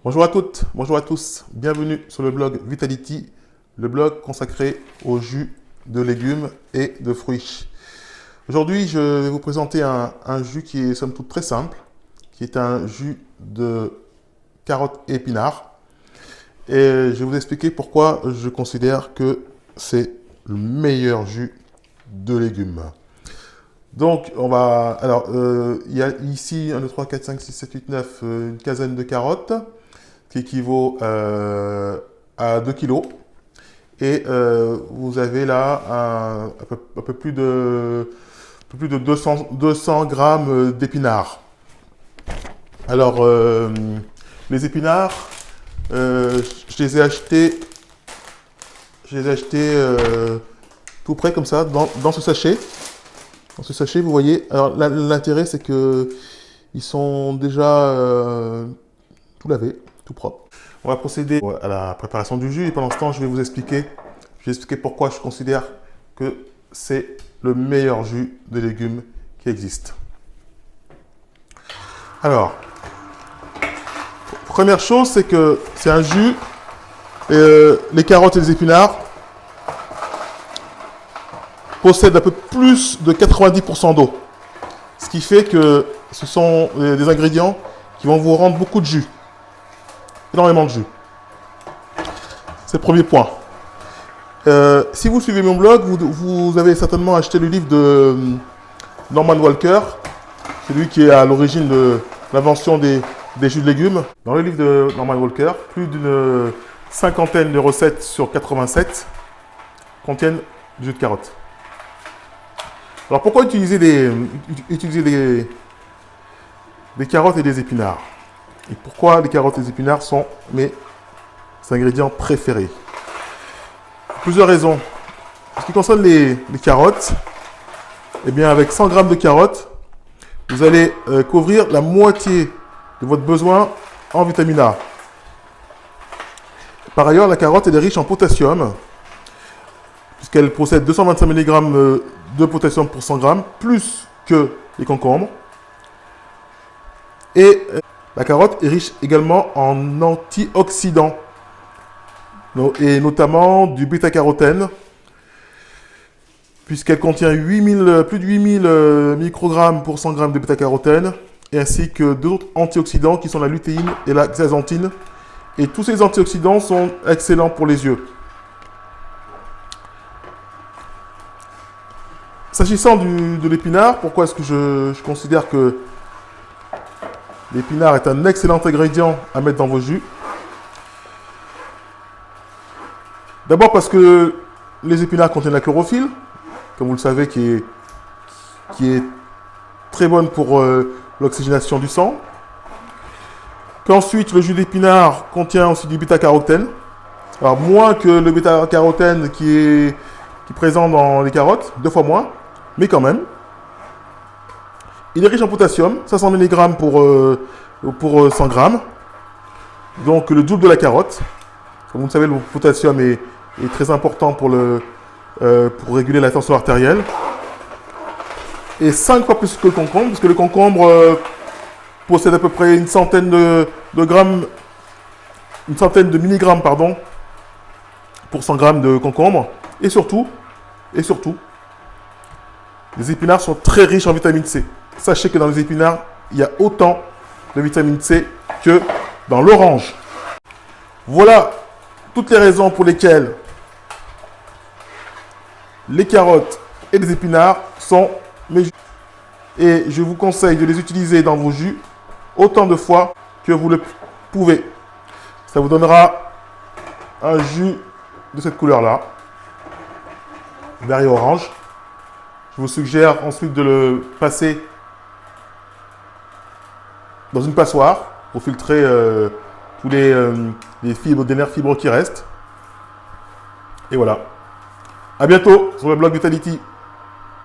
Bonjour à toutes, bonjour à tous, bienvenue sur le blog Vitality, le blog consacré aux jus de légumes et de fruits. Aujourd'hui, je vais vous présenter un jus qui est somme toute très simple, qui est un jus de carottes et épinards. Et je vais vous expliquer pourquoi je considère que c'est le meilleur jus de légumes. Donc, il y a ici 1, 2, 3, 4, 5, 6, 7, 8, 9, une quinzaine de carottes, qui équivaut à 2 kg. Et vous avez là un peu plus de 200 grammes d'épinards. Alors, les épinards, je les ai achetés tout près comme ça, dans ce sachet. Dans ce sachet, vous voyez, alors l'intérêt c'est que ils sont déjà tout lavés, tout propres. On va procéder à la préparation du jus et pendant ce temps, je vais vous expliquer pourquoi je considère que c'est le meilleur jus de légumes qui existe. Alors, première chose, c'est que c'est un jus, les carottes et les épinards possèdent un peu plus de 90% d'eau. Ce qui fait que ce sont des ingrédients qui vont vous rendre beaucoup de jus. Énormément de jus. C'est le premier point. Si vous suivez mon blog, vous avez certainement acheté le livre de Norman Walker, celui qui est à l'origine de l'invention des jus de légumes. Dans le livre de Norman Walker, plus d'une cinquantaine de recettes sur 87 contiennent du jus de carotte. Alors pourquoi utiliser des carottes et des épinards? Et pourquoi les carottes et les épinards sont mes ingrédients préférés? Plusieurs raisons. En ce qui concerne les carottes, eh bien avec 100 g de carottes, vous allez couvrir la moitié de votre besoin en vitamine A. Par ailleurs, la carotte est riche en potassium, puisqu'elle possède 225 mg de potassium pour 100 g, plus que les concombres. Et la carotte est riche également en antioxydants, et notamment du bêta-carotène, puisqu'elle contient plus de 8000 microgrammes pour 100 g de bêta-carotène, ainsi que d'autres antioxydants qui sont la lutéine et la zeaxanthine. Et tous ces antioxydants sont excellents pour les yeux. S'agissant de l'épinard, pourquoi est-ce que je considère que l'épinard est un excellent ingrédient à mettre dans vos jus? D'abord parce que les épinards contiennent la chlorophylle, comme vous le savez, qui est très bonne pour l'oxygénation du sang. Qu'ensuite, le jus d'épinard contient aussi du bêta-carotène. Alors, moins que le bêta-carotène qui est présent dans les carottes, 2 fois moins, mais quand même. Il est riche en potassium, 500 mg pour 100 g, donc le double de la carotte. Comme vous le savez, le potassium est très important pour réguler la tension artérielle. Et 5 fois plus que le concombre, parce que le concombre possède à peu près une centaine de milligrammes, pardon, pour 100 g de concombre. Et surtout, les épinards sont très riches en vitamine C. Sachez que dans les épinards, il y a autant de vitamine C que dans l'orange. Voilà toutes les raisons pour lesquelles les carottes et les épinards sont mes jus. Et je vous conseille de les utiliser dans vos jus autant de fois que vous le pouvez. Ça vous donnera un jus de cette couleur-là, vert et orange. Je vous suggère ensuite de le passer dans une passoire pour filtrer tous les dernières fibres qui restent. Et voilà. À bientôt sur le blog Vitality.